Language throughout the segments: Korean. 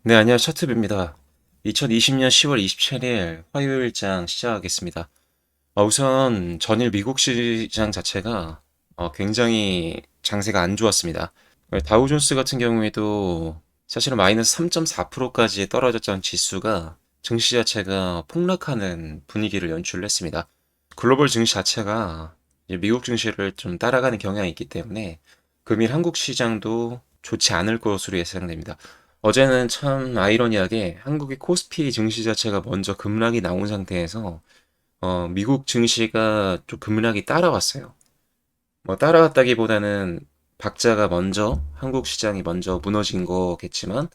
네, 안녕하세요. 차트입니다. 2020년 10월 27일 화요일장 시작하겠습니다. 우선 전일 미국 시장 자체가 굉장히 장세가 안 좋았습니다. 다우존스 같은 경우에도 사실은 마이너스 3.4%까지 떨어졌던 지수가 증시 자체가 폭락하는 분위기를 연출했습니다. 글로벌 증시 자체가 이제 미국 증시를 좀 따라가는 경향이 있기 때문에 금일 한국 시장도 좋지 않을 것으로 예상됩니다. 어제는 참 아이러니하게 한국의 코스피 증시 자체가 먼저 급락이 나온 상태에서 미국 증시가 좀 급락이 따라왔어요. 뭐 따라왔다기보다는 박자가 먼저 한국 시장이 먼저 무너진 거겠지만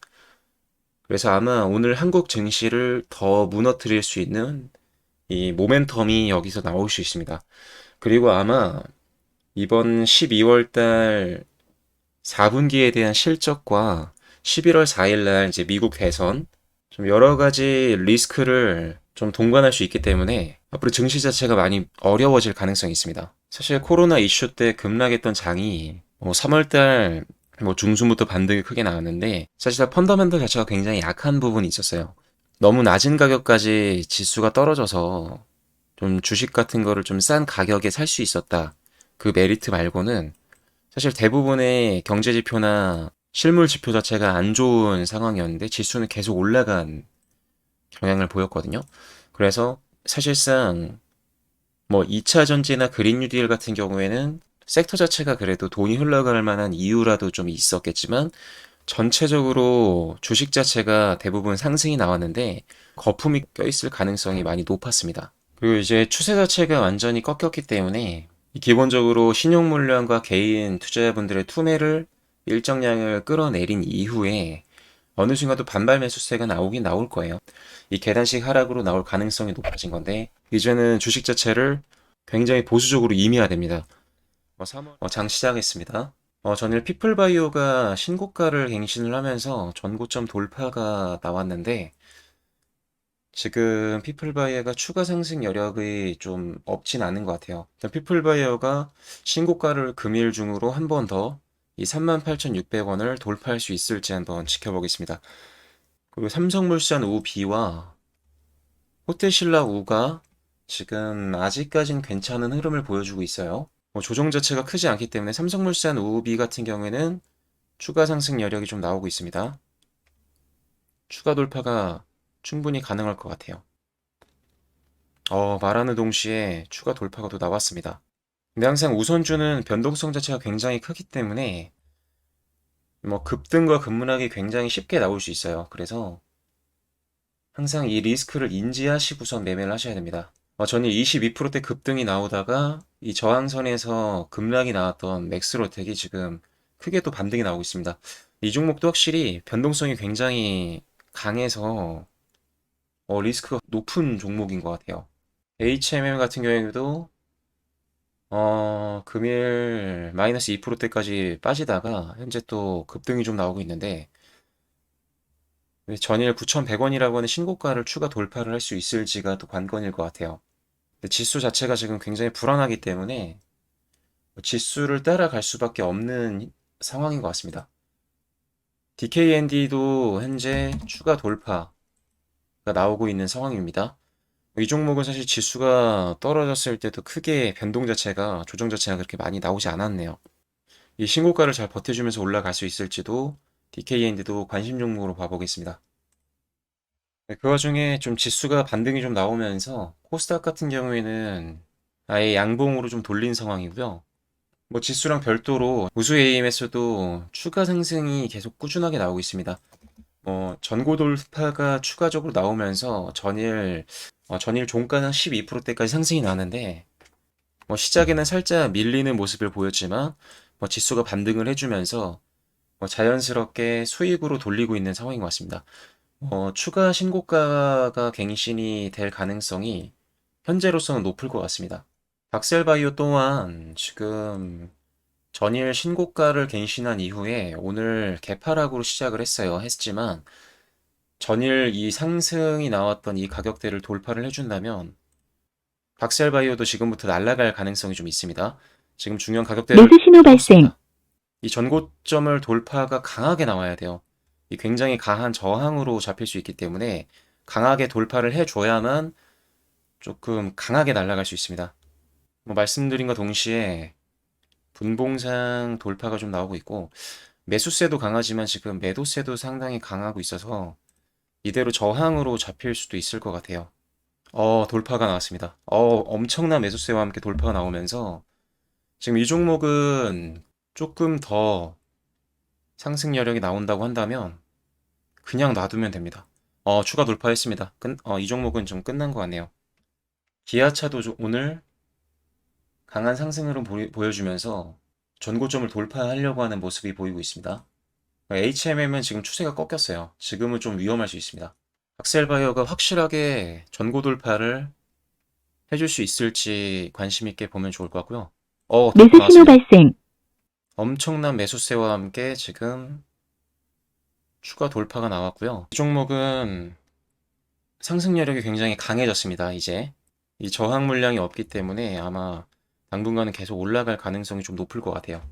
그래서 아마 오늘 한국 증시를 더 무너뜨릴 수 있는 이 모멘텀이 여기서 나올 수 있습니다. 그리고 아마 이번 12월 달 4분기에 대한 실적과 11월 4일 날 이제 미국 대선 좀 여러 가지 리스크를 좀 동반할 수 있기 때문에 앞으로 증시 자체가 많이 어려워질 가능성이 있습니다. 사실 코로나 이슈 때 급락했던 장이 3월 달 중순부터 반등이 크게 나왔는데 사실 펀더멘털 자체가 굉장히 약한 부분이 있었어요. 너무 낮은 가격까지 지수가 떨어져서 좀 주식 같은 거를 좀 싼 가격에 살 수 있었다. 그 메리트 말고는 사실 대부분의 경제 지표나 실물 지표 자체가 안 좋은 상황이었는데 지수는 계속 올라간 경향을 보였거든요. 그래서 사실상 2차 전지나 그린 뉴딜 같은 경우에는 섹터 자체가 그래도 돈이 흘러갈 만한 이유라도 좀 있었겠지만 전체적으로 주식 자체가 대부분 상승이 나왔는데 거품이 껴있을 가능성이 많이 높았습니다. 그리고 이제 추세 자체가 완전히 꺾였기 때문에 기본적으로 신용 물량과 개인 투자자분들의 투매를 일정량을 끌어내린 이후에 어느 순간 또 반발 매수세가 나오긴 나올 거예요. 이 계단식 하락으로 나올 가능성이 높아진 건데 이제는 주식 자체를 굉장히 보수적으로 임해야 됩니다. 3월 장 시작했습니다. 전일 피플바이오가 신고가를 갱신을 하면서 전고점 돌파가 나왔는데 지금 피플바이어가 추가 상승 여력이 좀 없진 않은 것 같아요. 일단 피플바이어가 신고가를 금일 중으로 한 번 더 이 38,600원을 돌파할 수 있을지 한번 지켜보겠습니다. 그리고 삼성물산 우B와 호텔신라 우가 지금 아직까진 괜찮은 흐름을 보여주고 있어요. 조정 자체가 크지 않기 때문에 삼성물산 우비 같은 경우에는 추가 상승 여력이 좀 나오고 있습니다. 추가 돌파가 충분히 가능할 것 같아요. 말하는 동시에 추가 돌파가 또 나왔습니다. 근데 항상 우선주는 변동성 자체가 굉장히 크기 때문에 급등과 급락이 굉장히 쉽게 나올 수 있어요. 그래서 항상 이 리스크를 인지하시고선 매매를 하셔야 됩니다. 전일 22%대 급등이 나오다가 이 저항선에서 급락이 나왔던 맥스로텍이 지금 크게 또 반등이 나오고 있습니다. 이 종목도 확실히 변동성이 굉장히 강해서 리스크가 높은 종목인 것 같아요. HMM 같은 경우에도 금일 마이너스 2%대까지 빠지다가 현재 또 급등이 좀 나오고 있는데 전일 9,100원이라고 하는 신고가를 추가 돌파를 할 수 있을지가 또 관건일 것 같아요. 근데 지수 자체가 지금 굉장히 불안하기 때문에 지수를 따라갈 수밖에 없는 상황인 것 같습니다. DKND도 현재 추가 돌파가 나오고 있는 상황입니다. 이 종목은 사실 지수가 떨어졌을 때도 크게 변동 자체가, 조정 자체가 그렇게 많이 나오지 않았네요. 이 신고가를 잘 버텨주면서 올라갈 수 있을지도 DKND도 관심 종목으로 봐보겠습니다. 네, 그 와중에 좀 지수가 반등이 좀 나오면서 코스닥 같은 경우에는 아예 양봉으로 좀 돌린 상황이고요. 지수랑 별도로 우수 AM에서도 추가 상승이 계속 꾸준하게 나오고 있습니다. 전고 돌파가 추가적으로 나오면서 전일 종가는 12%대까지 상승이 나는데 시작에는 살짝 밀리는 모습을 보였지만 지수가 반등을 해주면서 자연스럽게 수익으로 돌리고 있는 상황인 것 같습니다. 추가 신고가가 갱신이 될 가능성이 현재로서는 높을 것 같습니다. 박셀바이오 또한 지금 전일 신고가를 갱신한 이후에 오늘 개파락으로 시작을 했지만 전일 이 상승이 나왔던 이 가격대를 돌파를 해준다면 박셀바이오도 지금부터 날아갈 가능성이 좀 있습니다. 지금 중요한 가격대를 매수 신호 발생. 넘었습니다. 이 전고점을 돌파가 강하게 나와야 돼요. 이 굉장히 강한 저항으로 잡힐 수 있기 때문에 강하게 돌파를 해줘야만 조금 강하게 날아갈 수 있습니다. 뭐 말씀드린 것 동시에 분봉상 돌파가 좀 나오고 있고 매수세도 강하지만 지금 매도세도 상당히 강하고 있어서 이대로 저항으로 잡힐 수도 있을 것 같아요. 돌파가 나왔습니다. 엄청난 매수세와 함께 돌파가 나오면서 지금 이 종목은 조금 더 상승 여력이 나온다고 한다면 그냥 놔두면 됩니다. 추가 돌파했습니다. 이 종목은 좀 끝난 것 같네요. 기아차도 오늘 강한 상승으로 보여주면서 전고점을 돌파하려고 하는 모습이 보이고 있습니다. HMM은 지금 추세가 꺾였어요. 지금은 좀 위험할 수 있습니다. 박셀바이오가 확실하게 전고 돌파를 해줄 수 있을지 관심 있게 보면 좋을 것 같고요. 돌파 매수 신호 나왔습니다. 발생. 엄청난 매수세와 함께 지금 추가 돌파가 나왔고요. 이 종목은 상승 여력이 굉장히 강해졌습니다. 이제 이 저항 물량이 없기 때문에 아마 당분간은 계속 올라갈 가능성이 좀 높을 것 같아요.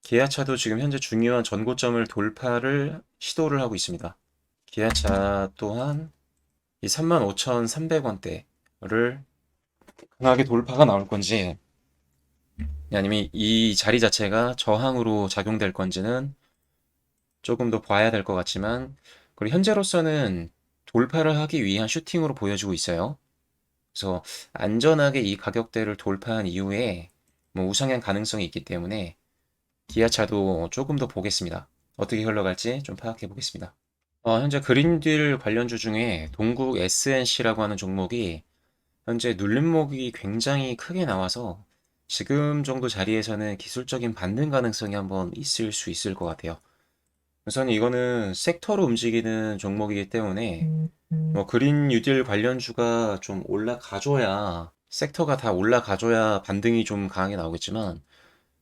기아차도 지금 현재 중요한 전고점을 돌파를 시도를 하고 있습니다. 기아차 또한 이 35,300원대를 강하게 돌파가 나올 건지 아니면 이 자리 자체가 저항으로 작용될 건지는 조금 더 봐야 될 것 같지만 그리고 현재로서는 돌파를 하기 위한 슈팅으로 보여지고 있어요. 그래서 안전하게 이 가격대를 돌파한 이후에 뭐 우상향 가능성이 있기 때문에 기아차도 조금 더 보겠습니다. 어떻게 흘러갈지 좀 파악해 보겠습니다. 현재 그린딜 관련주 중에 동국 SNC라고 하는 종목이 현재 눌림목이 굉장히 크게 나와서 지금 정도 자리에서는 기술적인 반등 가능성이 한번 있을 수 있을 것 같아요. 우선 이거는 섹터로 움직이는 종목이기 때문에 뭐 그린 뉴딜 관련주가 좀 올라가줘야 섹터가 다 올라가줘야 반등이 좀 강하게 나오겠지만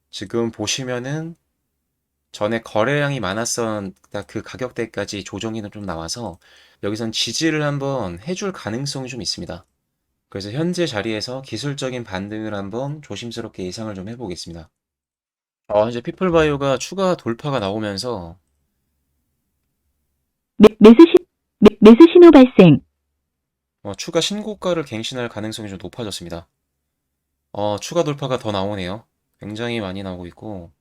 지금 보시면은 전에 거래량이 많았던 그 가격대까지 조정이 좀 나와서 여기선 지지를 한번 해줄 가능성이 좀 있습니다. 그래서 현재 자리에서 기술적인 반등을 한번 조심스럽게 예상을 좀 해보겠습니다. 현재 피플바이오가 추가 돌파가 나오면서 매수 신호 발생. 추가 신고가를 갱신할 가능성이 좀 높아졌습니다. 추가 돌파가 더 나오네요. 굉장히 많이 나오고 있고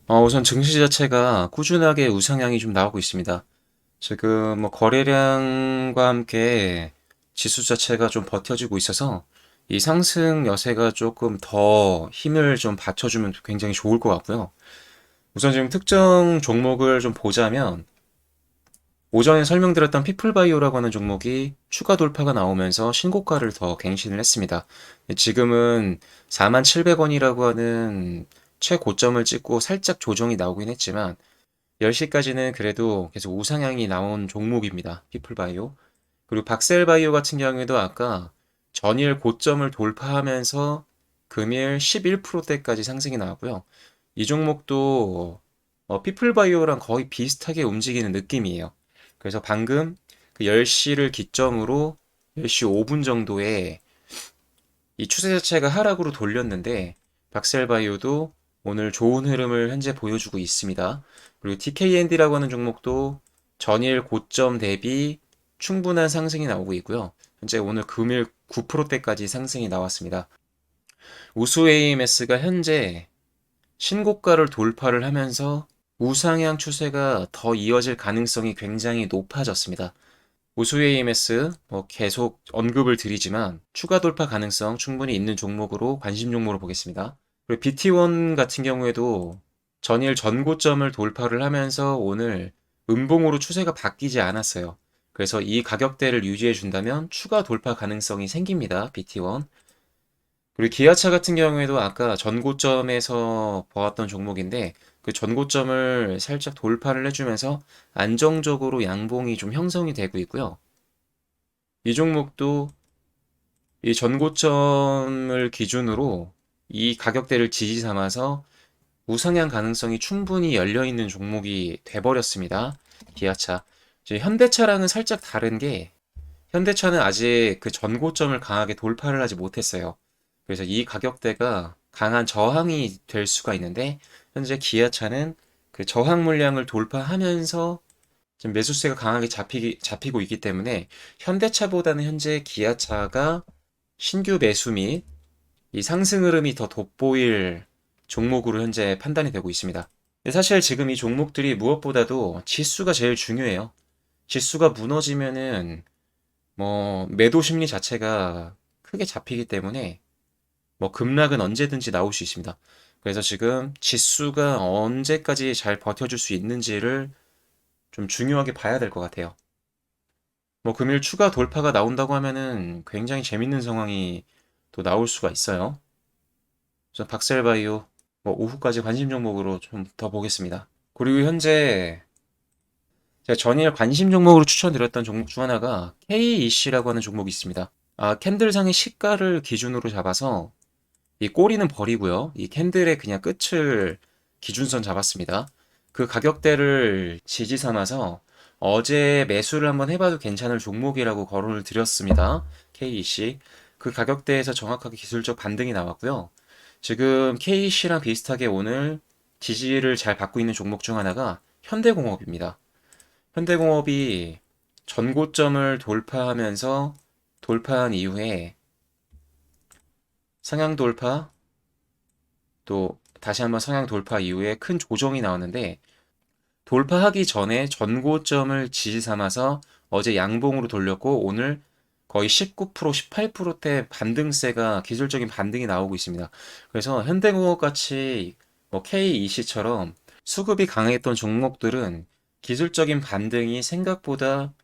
우선 증시 자체가 꾸준하게 우상향이 좀 나오고 있습니다. 지금 뭐 거래량과 함께 지수 자체가 좀 버텨지고 있어서 이 상승 여세가 조금 더 힘을 좀 받쳐주면 굉장히 좋을 것 같고요. 우선 지금 특정 종목을 좀 보자면 오전에 설명드렸던 피플바이오라고 하는 종목이 추가 돌파가 나오면서 신고가를 더 갱신을 했습니다. 지금은 47,000원이라고 하는 최고점을 찍고 살짝 조정이 나오긴 했지만 10시까지는 그래도 계속 우상향이 나온 종목입니다. 피플바이오. 그리고 박셀바이오 같은 경우에도 아까 전일 고점을 돌파하면서 금일 11%대까지 상승이 나왔고요. 이 종목도 피플바이오랑 거의 비슷하게 움직이는 느낌이에요. 그래서 방금 그 10시를 기점으로 10시 5분 정도에 이 추세 자체가 하락으로 돌렸는데 박셀바이오도 오늘 좋은 흐름을 현재 보여주고 있습니다. 그리고 TKND라고 하는 종목도 전일 고점 대비 충분한 상승이 나오고 있고요. 현재 오늘 금일 9%대까지 상승이 나왔습니다. 우수 AMS가 현재 신고가를 돌파를 하면서 우상향 추세가 더 이어질 가능성이 굉장히 높아졌습니다. 우수 AMS 계속 언급을 드리지만 추가 돌파 가능성 충분히 있는 종목으로 관심 종목으로 보겠습니다. 그리고 BT1 같은 경우에도 전일 전고점을 돌파를 하면서 오늘 음봉으로 추세가 바뀌지 않았어요. 그래서 이 가격대를 유지해 준다면 추가 돌파 가능성이 생깁니다. BT1. 그리고 기아차 같은 경우에도 아까 전고점에서 보았던 종목인데 그 전고점을 살짝 돌파를 해주면서 안정적으로 양봉이 좀 형성이 되고 있고요. 이 종목도 이 전고점을 기준으로 이 가격대를 지지 삼아서 우상향 가능성이 충분히 열려있는 종목이 돼버렸습니다. 기아차. 이제 현대차랑은 살짝 다른 게 현대차는 아직 그 전고점을 강하게 돌파를 하지 못했어요. 그래서 이 가격대가 강한 저항이 될 수가 있는데 현재 기아차는 그 저항 물량을 돌파하면서 지금 매수세가 강하게 잡히고 있기 때문에 현대차보다는 현재 기아차가 신규 매수 및 이 상승 흐름이 더 돋보일 종목으로 현재 판단이 되고 있습니다. 근데 사실 지금 이 종목들이 무엇보다도 지수가 제일 중요해요. 지수가 무너지면은 뭐 매도 심리 자체가 크게 잡히기 때문에 뭐 급락은 언제든지 나올 수 있습니다. 그래서 지금 지수가 언제까지 잘 버텨줄 수 있는지를 좀 중요하게 봐야 될 것 같아요. 뭐 금일 추가 돌파가 나온다고 하면은 굉장히 재밌는 상황이 또 나올 수가 있어요. 그래서 박셀바이오 뭐 오후까지 관심 종목으로 좀 더 보겠습니다. 그리고 현재 제가 전일 관심 종목으로 추천드렸던 종목 중 하나가 KEC라고 하는 종목이 있습니다. 캔들상의 시가를 기준으로 잡아서 이 꼬리는 버리고요. 이 캔들의 그냥 끝을 기준선 잡았습니다. 그 가격대를 지지 삼아서 어제 매수를 한번 해봐도 괜찮을 종목이라고 거론을 드렸습니다. KEC. 그 가격대에서 정확하게 기술적 반등이 나왔고요. 지금 KEC랑 비슷하게 오늘 지지를 잘 받고 있는 종목 중 하나가 현대공업입니다. 현대공업이 전고점을 돌파한 이후에 상향 돌파, 또 다시 한번 상향 돌파 이후에 큰 조정이 나왔는데 돌파하기 전에 전고점을 지지 삼아서 어제 양봉으로 돌렸고 오늘 거의 19%, 18%대 반등세가 기술적인 반등이 나오고 있습니다. 그래서 현대공업 같이 뭐 KEC처럼 수급이 강했던 종목들은 기술적인 반등이 생각보다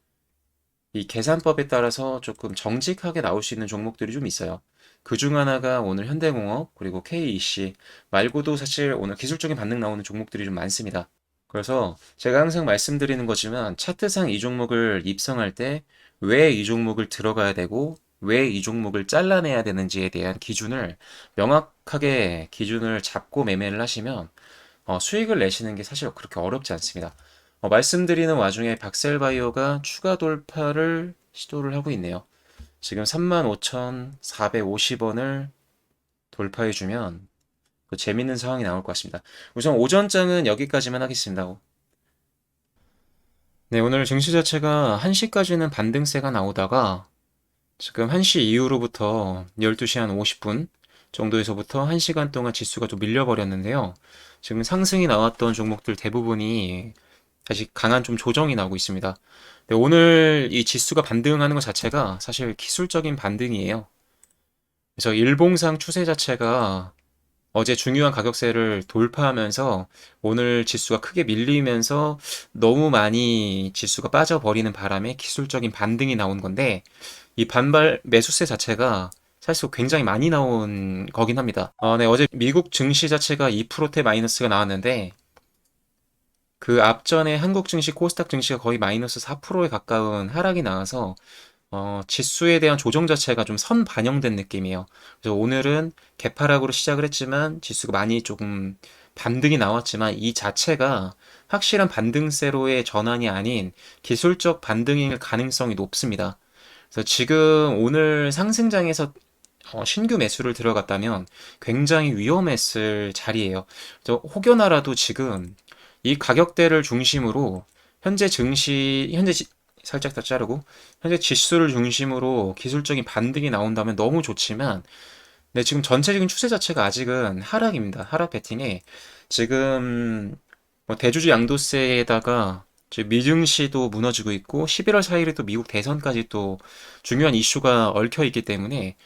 이 계산법에 따라서 조금 정직하게 나올 수 있는 종목들이 좀 있어요. 그 중 하나가 오늘 현대공업 그리고 KEC 말고도 사실 오늘 기술적인 반등 나오는 종목들이 좀 많습니다. 그래서 제가 항상 말씀드리는 거지만 차트상 이 종목을 입성할 때 왜 이 종목을 들어가야 되고 왜 이 종목을 잘라내야 되는지에 대한 기준을 명확하게 기준을 잡고 매매를 하시면 수익을 내시는 게 사실 그렇게 어렵지 않습니다. 말씀드리는 와중에 박셀바이오가 추가 돌파를 시도를 하고 있네요. 지금 35,450원을 돌파해주면 또 재밌는 상황이 나올 것 같습니다. 우선 오전장은 여기까지만 하겠습니다. 네, 오늘 증시 자체가 1시까지는 반등세가 나오다가 지금 1시 이후로부터 12시 한 50분 정도에서부터 1시간 동안 지수가 좀 밀려버렸는데요. 지금 상승이 나왔던 종목들 대부분이 다시 강한 좀 조정이 나오고 있습니다. 네, 오늘 이 지수가 반등하는 것 자체가 사실 기술적인 반등이에요. 그래서 일봉상 추세 자체가 어제 중요한 가격대를 돌파하면서 오늘 지수가 크게 밀리면서 너무 많이 지수가 빠져버리는 바람에 기술적인 반등이 나온 건데 이 반발 매수세 자체가 사실 굉장히 많이 나온 거긴 합니다. 네, 어제 미국 증시 자체가 2%대 마이너스가 나왔는데 그 앞전에 한국 증시, 코스닥 증시가 거의 마이너스 4%에 가까운 하락이 나와서 지수에 대한 조정 자체가 좀 선 반영된 느낌이에요. 그래서 오늘은 개파락으로 시작을 했지만 지수가 많이 조금 반등이 나왔지만 이 자체가 확실한 반등세로의 전환이 아닌 기술적 반등일 가능성이 높습니다. 그래서 지금 오늘 상승장에서 신규 매수를 들어갔다면 굉장히 위험했을 자리예요. 그래서 혹여나라도 지금 이 가격대를 중심으로 살짝 더 자르고 현재 지수를 중심으로 기술적인 반등이 나온다면 너무 좋지만 네, 지금 전체적인 추세 자체가 아직은 하락입니다. 하락 배팅에 지금 뭐 대주주 양도세에다가 지금 미증시도 무너지고 있고 11월 4일에 또 미국 대선까지 또 중요한 이슈가 얽혀 있기 때문에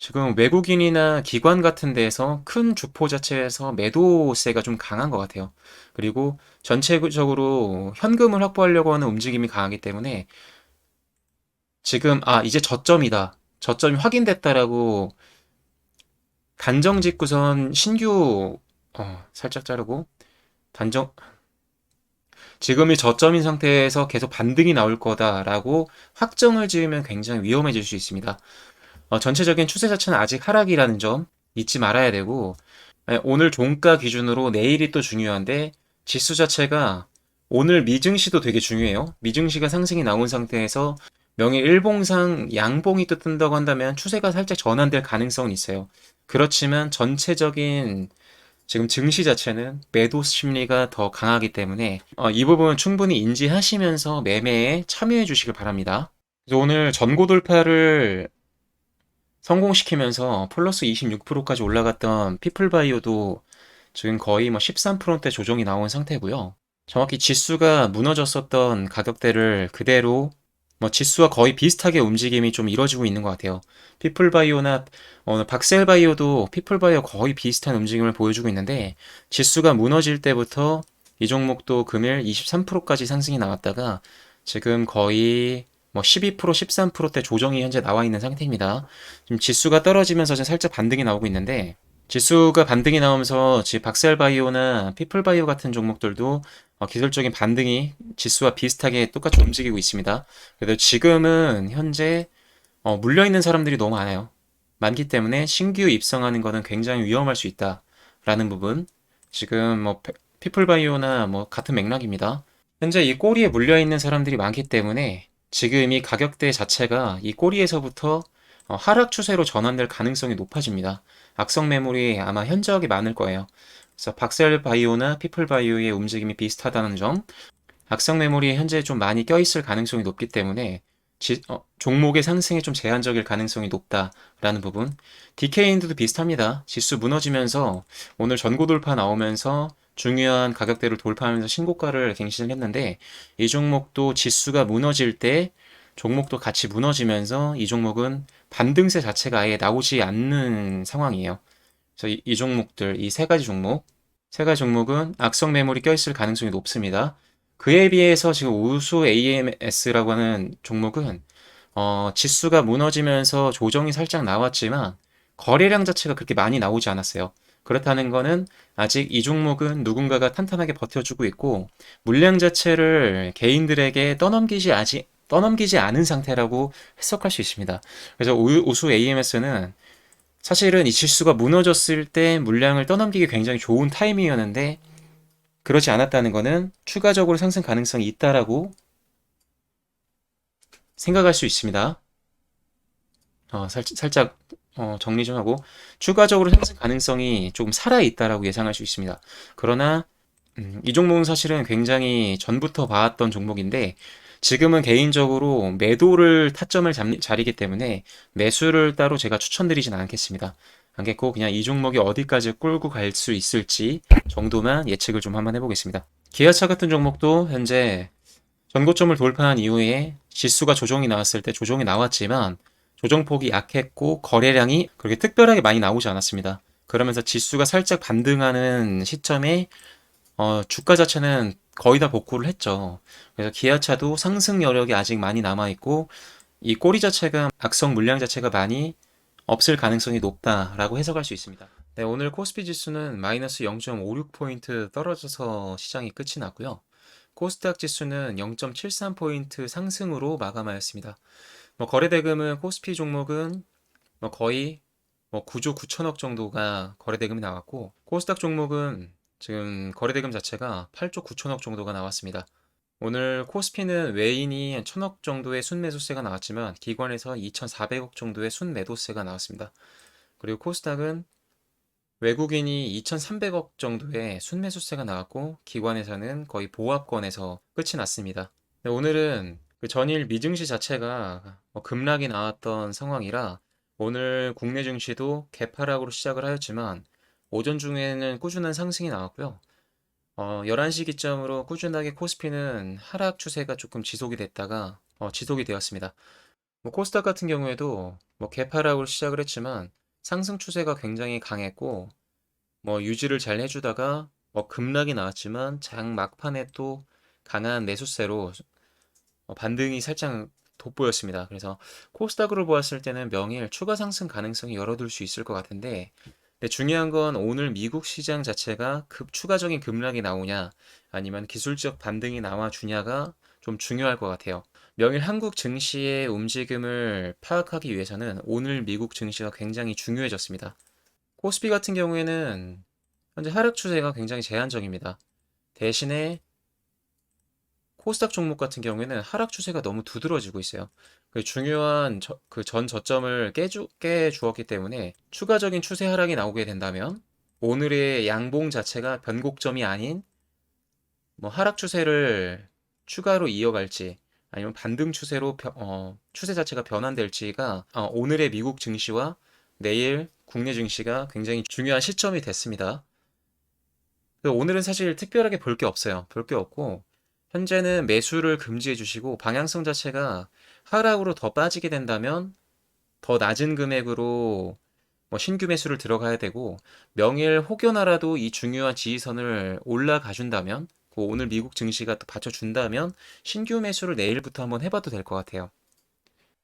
지금 외국인이나 기관 같은 데에서 큰 주포 자체에서 매도세가 좀 강한 것 같아요. 그리고 전체적으로 현금을 확보하려고 하는 움직임이 강하기 때문에 지금 이제 저점이다. 저점이 확인됐다라고 단정 짓고선 신규 살짝 자르고 단정 지금이 저점인 상태에서 계속 반등이 나올 거다라고 확정을 지으면 굉장히 위험해질 수 있습니다. 전체적인 추세 자체는 아직 하락이라는 점 잊지 말아야 되고, 오늘 종가 기준으로 내일이 또 중요한데, 지수 자체가 오늘 미증시도 되게 중요해요. 미증시가 상승이 나온 상태에서 명예 일봉상 양봉이 또 뜬다고 한다면 추세가 살짝 전환될 가능성은 있어요. 그렇지만 전체적인 지금 증시 자체는 매도 심리가 더 강하기 때문에 이 부분 충분히 인지하시면서 매매에 참여해 주시길 바랍니다. 그래서 오늘 전고 돌파를 성공시키면서 플러스 26%까지 올라갔던 피플바이오도 지금 거의 뭐 13%대 조정이 나온 상태고요. 정확히 지수가 무너졌었던 가격대를 그대로 뭐 지수와 거의 비슷하게 움직임이 좀 이루어지고 있는 것 같아요. 피플바이오나 박셀바이오도 피플바이오 거의 비슷한 움직임을 보여주고 있는데 지수가 무너질 때부터 이 종목도 금일 23%까지 상승이 나왔다가 지금 거의 뭐 12%, 13%대 조정이 현재 나와 있는 상태입니다. 지금 지수가 떨어지면서 지금 살짝 반등이 나오고 있는데 지수가 반등이 나오면서 지금 박셀바이오나 피플바이오 같은 종목들도 기술적인 반등이 지수와 비슷하게 똑같이 움직이고 있습니다. 그래도 지금은 현재 물려있는 사람들이 너무 많기 때문에 신규 입성하는 것은 굉장히 위험할 수 있다라는 부분. 지금 뭐 피플바이오나 뭐 같은 맥락입니다. 현재 이 꼬리에 물려있는 사람들이 많기 때문에 지금 이 가격대 자체가 이 꼬리에서부터 하락 추세로 전환될 가능성이 높아집니다. 악성 매물이 아마 현저하게 많을 거예요. 그래서 박셀바이오나 피플바이오의 움직임이 비슷하다는 점, 악성 매물이 현재 좀 많이 껴있을 가능성이 높기 때문에 종목의 상승에 좀 제한적일 가능성이 높다라는 부분. DK인드도 비슷합니다. 지수 무너지면서 오늘 전고 돌파 나오면서 중요한 가격대를 돌파하면서 신고가를 갱신을 했는데 이 종목도 지수가 무너질 때 종목도 같이 무너지면서 이 종목은 반등세 자체가 아예 나오지 않는 상황이에요. 그래서 이 종목들, 이 세 가지 종목은 악성 매물이 껴있을 가능성이 높습니다. 그에 비해서 지금 우수 AMS라고 하는 종목은 지수가 무너지면서 조정이 살짝 나왔지만 거래량 자체가 그렇게 많이 나오지 않았어요. 그렇다는 거는 아직 이 종목은 누군가가 탄탄하게 버텨주고 있고 물량 자체를 개인들에게 떠넘기지 않은 상태라고 해석할 수 있습니다. 그래서 우수 AMS는 사실은 이 지수가 무너졌을 때 물량을 떠넘기기 굉장히 좋은 타이밍이었는데 그렇지 않았다는 것은 추가적으로 상승 가능성이 있다라고 생각할 수 있습니다. 살짝 정리 좀 하고 추가적으로 상승 가능성이 조금 살아있다라고 예상할 수 있습니다. 그러나 이 종목은 사실은 굉장히 전부터 봐왔던 종목인데 지금은 개인적으로 매도를 타점을 잡는 자리이기 때문에 매수를 따로 제가 추천드리진 않겠습니다. 않겠고 그냥 이 종목이 어디까지 끌고 갈 수 있을지 정도만 예측을 좀 한번 해보겠습니다. 기아차 같은 종목도 현재 전고점을 돌파한 이후에 지수가 조정이 나왔을 때 조정이 나왔지만 조정폭이 약했고 거래량이 그렇게 특별하게 많이 나오지 않았습니다. 그러면서 지수가 살짝 반등하는 시점에 주가 자체는 거의 다 복구를 했죠. 그래서 기아차도 상승 여력이 아직 많이 남아있고 이 꼬리 자체가 악성 물량 자체가 많이 없을 가능성이 높다라고 해석할 수 있습니다. 네, 오늘 코스피 지수는 마이너스 0.56포인트 떨어져서 시장이 끝이 났고요. 코스닥 지수는 0.73포인트 상승으로 마감하였습니다. 뭐 거래대금은 코스피 종목은 뭐 거의 뭐 9조 9천억 정도가 거래대금이 나왔고 코스닥 종목은 지금 거래대금 자체가 8조 9천억 정도가 나왔습니다. 오늘 코스피는 외인이 1천억 정도의 순매수세가 나왔지만 기관에서 2,400억 정도의 순매도세가 나왔습니다. 그리고 코스닥은 외국인이 2,300억 정도의 순매수세가 나왔고 기관에서는 거의 보합권에서 끝이 났습니다. 오늘은 그 전일 미증시 자체가 급락이 나왔던 상황이라 오늘 국내 증시도 개파락으로 시작을 하였지만 오전 중에는 꾸준한 상승이 나왔고요. 11시 기점으로 꾸준하게 코스피는 하락 추세가 조금 지속이 됐다가 지속이 되었습니다. 뭐 코스닥 같은 경우에도 뭐 개파락으로 시작을 했지만 상승 추세가 굉장히 강했고 뭐 유지를 잘 해주다가 급락이 나왔지만 장 막판에 또 강한 매수세로 반등이 살짝 돋보였습니다. 그래서 코스닥으로 보았을 때는 명일 추가 상승 가능성이 열어둘 수 있을 것 같은데 근데 중요한 건 오늘 미국 시장 자체가 추가적인 급락이 나오냐 아니면 기술적 반등이 나와주냐가 좀 중요할 것 같아요. 명일 한국 증시의 움직임을 파악하기 위해서는 오늘 미국 증시가 굉장히 중요해졌습니다. 코스피 같은 경우에는 현재 하락 추세가 굉장히 제한적입니다. 대신에 코스닥 종목 같은 경우에는 하락 추세가 너무 두드러지고 있어요. 그 중요한 그 전 저점을 깨주었기 때문에 추가적인 추세 하락이 나오게 된다면 오늘의 양봉 자체가 변곡점이 아닌 뭐 하락 추세를 추가로 이어갈지 아니면 반등 추세로 추세 자체가 변환될지가 오늘의 미국 증시와 내일 국내 증시가 굉장히 중요한 시점이 됐습니다. 오늘은 사실 특별하게 볼 게 없어요. 볼 게 없고 현재는 매수를 금지해 주시고 방향성 자체가 하락으로 더 빠지게 된다면 더 낮은 금액으로 뭐 신규 매수를 들어가야 되고 명일 혹여나라도 이 중요한 지지선을 올라가 준다면 그 오늘 미국 증시가 또 받쳐준다면 신규 매수를 내일부터 한번 해봐도 될 것 같아요.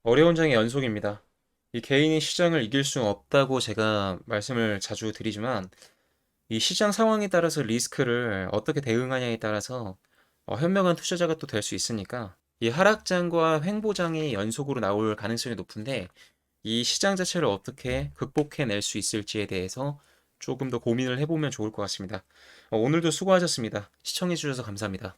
어려운 장의 연속입니다. 이 개인이 시장을 이길 수 없다고 제가 말씀을 자주 드리지만 이 시장 상황에 따라서 리스크를 어떻게 대응하냐에 따라서 현명한 투자자가 또 될 수 있으니까 이 하락장과 횡보장이 연속으로 나올 가능성이 높은데 이 시장 자체를 어떻게 극복해낼 수 있을지에 대해서 조금 더 고민을 해보면 좋을 것 같습니다. 오늘도 수고하셨습니다. 시청해주셔서 감사합니다.